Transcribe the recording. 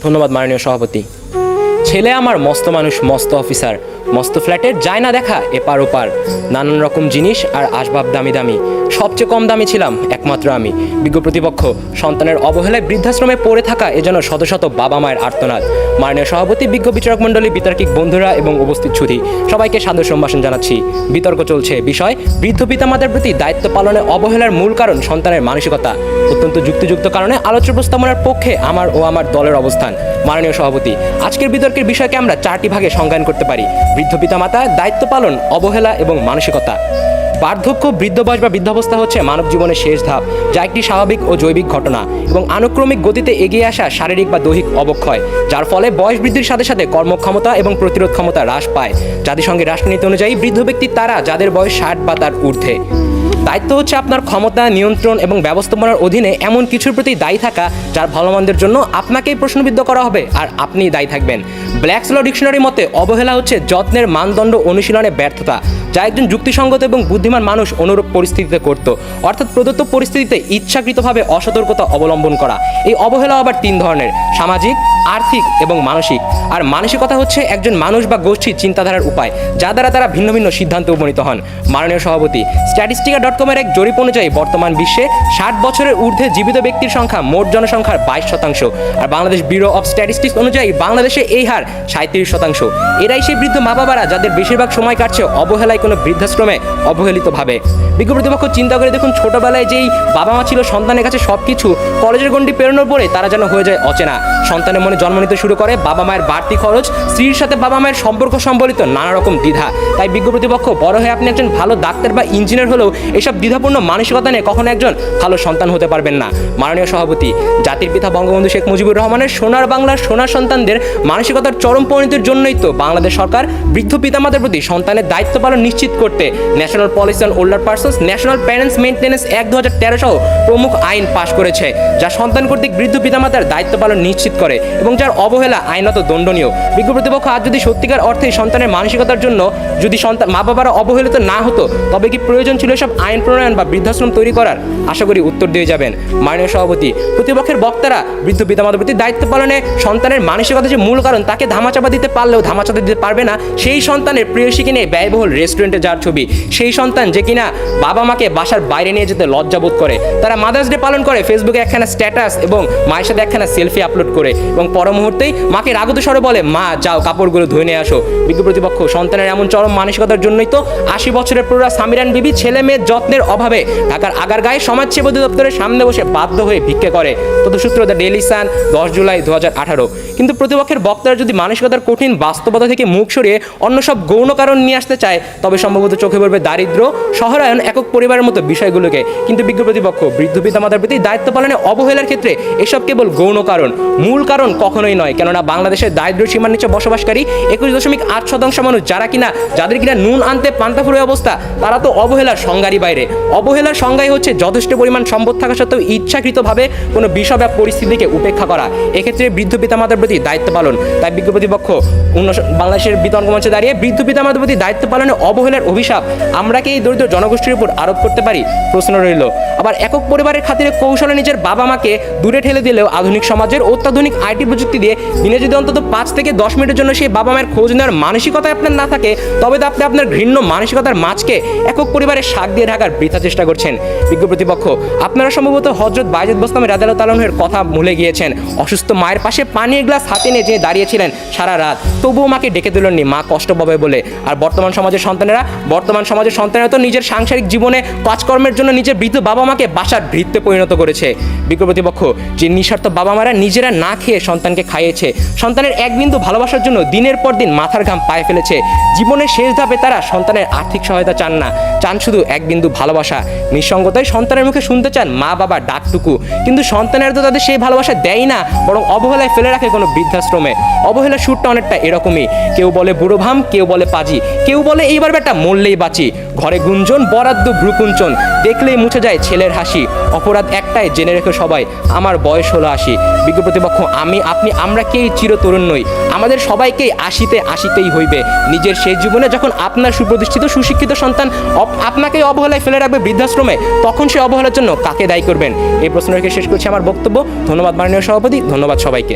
ধন্যবাদ মাননীয় সভাপতি। ছেলে আমার মস্ত মানুষ, মস্ত অফিসার, মস্ত ফ্ল্যাটের যায় না দেখা এপার ওপার, নানান রকম জিনিস আর আসবাব দামি দামি, সবচেয়ে কম দামি ছিলাম একমাত্র আমি। বিজ্ঞ প্রতিপক্ষ সন্তানের অবহেলায় বৃদ্ধাশ্রমে পড়ে থাকা এজন্য শত শত বাবা মায়ের আর্তনাদ। মাননীয় সভাপতি, বিজ্ঞ বিচারক মণ্ডলী, বিতার্কিক বন্ধুরা এবং উপস্থিত সুধী সবাইকে সাদর সম্ভাষণ জানাচ্ছি। বিতর্ক চলছে বিষয় বৃদ্ধ পিতামাতার প্রতি দায়িত্ব পালনে অবহেলার মূল কারণ সন্তানের মানসিকতা। অত্যন্ত যুক্তিযুক্ত কারণে আলোচ্য প্রস্তাবনার পক্ষে আমার ও আমার দলের অবস্থান। মাননীয় সভাপতি, আজকের বিতর্কের বিষয়কে আমরা 4টি ভাগে সংজ্ঞায়ন করতে পারি: বৃদ্ধ পিতামাতা, দায়িত্ব পালন, অবহেলা এবং মানসিকতা। বার্ধক্য, বৃদ্ধ বয়স বা বৃদ্ধাবস্থা হচ্ছে মানব জীবনের শেষ ধাপ, যা একটি স্বাভাবিক ও জৈবিক ঘটনা এবং আনুক্রমিক গতিতে এগিয়ে আসা শারীরিক বা দৈহিক অবক্ষয়, যার ফলে বয়স বৃদ্ধির সাথে সাথে কর্মক্ষমতা এবং প্রতিরোধ ক্ষমতা হ্রাস পায়। জাতিসংঘের রাষ্ট্রনীতি অনুযায়ী বৃদ্ধ ব্যক্তি তারা যাদের বয়স 60 বা তার ঊর্ধ্বে। দায়িত্ব হচ্ছে আপনার ক্ষমতা, নিয়ন্ত্রণ এবং ব্যবস্থাপনার অধীনে এমন কিছুর প্রতি দায়ী থাকা যার ভালোমন্দের জন্য আপনাকেই প্রশ্নবিদ্ধ করা হবে আর আপনিই দায়ী থাকবেন। ব্ল্যাকস ল ডিকশনারির মতে অবহেলা হচ্ছে যত্নের মানদণ্ড অনুশীলনে ব্যর্থতা, যা একজন যুক্তিসঙ্গত এবং বুদ্ধিমান মানুষ অনুরূপ পরিস্থিতিতে করত, অর্থাৎ প্রদত্ত পরিস্থিতিতে ইচ্ছাকৃতভাবে অসতর্কতা অবলম্বন করা। এই অবহেলা আবার 3 ধরনের: সামাজিক, আর্থিক এবং মানসিক। আর মানসিকতা হচ্ছে একজন মানুষ বা গোষ্ঠীর চিন্তাধারার উপায়, যা দ্বারা তারা ভিন্ন ভিন্ন সিদ্ধান্তে উপনীত হন। মাননীয় সভাপতি, স্ট্যাটিস্টিকা.com-এর এক জরিপ অনুযায়ী বর্তমান বিশ্বে 60 বছরের ঊর্ধ্বে জীবিত ব্যক্তির সংখ্যা মোট জনসংখ্যার 22%, আর বাংলাদেশ ব্যুরো অফ স্ট্যাটিস্টিক্স অনুযায়ী বাংলাদেশে এই হার 37%। এরাই সেই বৃদ্ধ মা বাবারা যাদের বেশিরভাগ সময় কাটছে অবহেলায় কোনো বৃদ্ধাশ্রমে অবহেলিতভাবে। বিজ্ঞ প্রতিপক্ষ চিন্তা করে দেখুন, ছোটবেলায় যেই বাবা মা ছিল সন্তানের কাছে সব কিছু, কলেজের গণ্ডি পেরোনোর পরে তারা যেন হয়ে যায় অচেনা। সন্তানের মনে জন্ম নিতে শুরু করে বাবা মায়ের বাড়তি খরচ, স্ত্রীর সাথে বাবা মায়ের সম্পর্ক সম্বলিত নানা রকম দ্বিধা। তাই বিজ্ঞ প্রতিপক্ষ, বড় হয়ে আপনি একজন ভালো ডাক্তার বা ইঞ্জিনিয়ার হলেও এসব দ্বিধাপূর্ণ মানসিকতা নিয়ে কখনো একজন ভালো সন্তান হতে পারবেন না। মাননীয় সভাপতি, জাতির পিতা বঙ্গবন্ধু শেখ মুজিবুর রহমানের সোনার বাংলার সোনার সন্তানদের মানসিকতার চরম পরিণতির জন্যই তো বাংলাদেশ সরকার বৃদ্ধ পিতামাতার প্রতি সন্তানের দায়িত্ব পালন নিশ্চিত করতে national policy on older persons, national parents maintenance act 2013 সহ প্রমুখ আইন পাশ করেছে, যা সন্তান কর্তৃক বৃদ্ধ পিতামাতার দায়িত্ব পালন নিশ্চিত করে এবং যার অবহেলা আইনত দণ্ডনীয়। বিজ্ঞ প্রতিপক্ষ, আজ যদি সত্যিকার অর্থে সন্তানের মানসিকতার জন্য যদি মা বাবারা অবহেলিত না হতো, তবে কি প্রয়োজন ছিল এসব আইন প্রণয়ন বা বৃদ্ধাশ্রম তৈরি করার? আশা করি উত্তর দিয়ে যাবেন। মাননীয় সভাপতি, প্রতিপক্ষের বক্তারা বৃদ্ধ পিতামাতার প্রতি দায়িত্ব পালনে সন্তানের মানসিকতা যে মূল কারণ তাকে ধামাচাপা দিতে পারলেও ধামাচাপা দিতে পারবে না সেই সন্তানের প্রেয়সীকে নিয়ে ব্যয়বহুল রেস্টুরেন্টে যাওয়ার ছবি, সেই সন্তান যে কিনা বাবা মাকে বাসার বাইরে নিয়ে যেতে লজ্জাবোধ করে, তারা মাদার্স ডে পালন করে ফেসবুকে একখানা স্ট্যাটাস এবং মায়ের সাথে একখানা সেলফি আপলোড করে এবং পর মুহূর্তেই মাকে রাগত স্বরে বলে, মা যাও কাপড়গুলো ধুয়ে নিয়ে আসো। বিজ্ঞ প্রতিপক্ষ, সন্তানের এমন চরম মানসিকতার জন্যই তো 80 বছরের প্রৌঢ়া সামিরান বিবি ছেলে মেয়ের যত্নের অভাবে ঢাকার আগারগাঁয়ে সমাজসেবা অধিদপ্তরের সামনে বসে বাধ্য হয়ে ভিক্ষে করে। তথ্যসূত্র দ্য ডেইলি সান, 10 জুলাই 2018। কিন্তু প্রতিপক্ষের বক্তারা যদি মানসিকতার কঠিন বাস্তবতা থেকে মুখ সরিয়ে অন্য সব গৌণ কারণ নিয়ে আসতে চায়, তবে সম্ভবত চোখে পড়বে দারিদ্র, শহরায়ন, একক পরিবারের মতো বিষয়গুলোকে। কিন্তু বিজ্ঞ প্রতিপক্ষ, বৃদ্ধ পিতামাতার প্রতি দায়িত্ব পালনে অবহেলার ক্ষেত্রে এসব কেবল গৌণ কারণ, মূল কারণ কখনোই নয়। কেননা বাংলাদেশের দারিদ্র সীমার নিচে বসবাসকারী 21.8% মানুষ যাদের কিনা নুন আনতে পান্তা ফুরোয় অবস্থা, তারা তো অবহেলার সংজ্ঞারই বাইরে। অবহেলার সংজ্ঞাই হচ্ছে যথেষ্ট পরিমাণ সম্পদ থাকা সত্ত্বেও ইচ্ছাকৃতভাবে কোনো বিষয় বা পরিস্থিতিকে উপেক্ষা করা, এক্ষেত্রে বৃদ্ধ পিতামাতার প্রতি দায়িত্ব পালন। তাই বিজ্ঞ প্রতিপক্ষ বাংলাদেশের বিতর্ক মঞ্চে দাঁড়িয়ে বৃদ্ধ পিতামাতার প্রতি দায়িত্ব পালনে অবহেলার অভিশাপ আমরা কি এই দরিদ্র জনগোষ্ঠীর উপর আরোপ করতে পারি? প্রশ্ন রইল। আবার একক পরিবারের খাতিরে কৌশলে নিজের বাবা মাকে দূরে ঠেলে দিলেও আধুনিক সমাজের অত্যাধুনিক আইটি প্রযুক্তি দিয়ে দিনে যদি অন্তত 5 থেকে 10 মিনিটের জন্য সেই বাবা মায়ের খোঁজ নেওয়ার মানসিকতা আপনার না থাকে, তবে তো আপনি আপনার ঘৃণ্য মানসিকতার মাঝকে একক পরিবারের শাক দিয়ে ঢাকার বৃথা চেষ্টা করছেন। বিজ্ঞ প্রতিপক্ষ, আপনারা সম্ভবত হযরত বায়েজিদ বোস্তামি রাদিয়াল্লাহু তাআলা আনহুর কথা ভুলে গিয়েছেন। অসুস্থ মায়ের পাশে পানির গ্লাস হাতে নিয়ে যে দাঁড়িয়েছিলেন সারা রাত, তবুও মাকে ডেকে দিলেননি, মা কষ্ট পাবে বলে। আর বর্তমান সমাজের সন্তানেরা তো নিজের সাংসারিক জীবনে কাজকর্মের জন্য নিজের বৃদ্ধ বাবা মাকে বাসার ভৃত্যে পরিণত করেছে। বিজ্ঞ প্রতিপক্ষ, যে নিঃস্বার্থ বাবা মারা নিজেরা না খেয়ে সন্তানকে খাইয়েছে, সন্তানের এক বিন্দু ভালোবাসার জন্য দিনের পর দিন মাথার ঘাম পায়ে ফেলেছে, জীবনের শেষ ধাপে তারা সন্তানের আর্থিক সহায়তা চান না, চান শুধু এক বিন্দু ভালোবাসা। নিঃসঙ্গতায় সন্তানের মুখে শুনতে চান মা বাবা ডাকটুকু, কিন্তু সন্তানের তো তাদের সেই ভালোবাসা দেয় না, বরং অবহেলায় ফেলে রাখে কোনো বৃদ্ধাশ্রমে। অবহেলার সুরটা অনেকটা এরকমই, কেউ বলে বুড়ো ভাম, কেউ বলে পাজি, কেউ বলে এইবার বেটা মরলেই বাঁচি, ঘরে গুঞ্জন, বরাদ্দ ভ্রুকুঞ্চন, দেখলেই মুছে যায় ছেলের হাসি, অপরাধ একটাই জেনে রেখে সবাই, আমার বয়স হলো 80। বিজ্ঞ প্রতিপক্ষ, আমি আপনি আমরা কেই চিরতরুণ নই, আমাদের সবাইকেই আসিতেই হইবে। নিজের শেষ জীবনে যখন আপনার সুপ্রতিষ্ঠিত সুশিক্ষিত সন্তান আপনাকে অবহেলায় ফেলে রাখবে বৃদ্ধাশ্রমে, তখন সে অবহেলার জন্য কাকে দায়ী করবেন? এই প্রশ্ন রেখে শেষ করছি আমার বক্তব্য। ধন্যবাদ মাননীয় সভাপতি, ধন্যবাদ সবাইকে।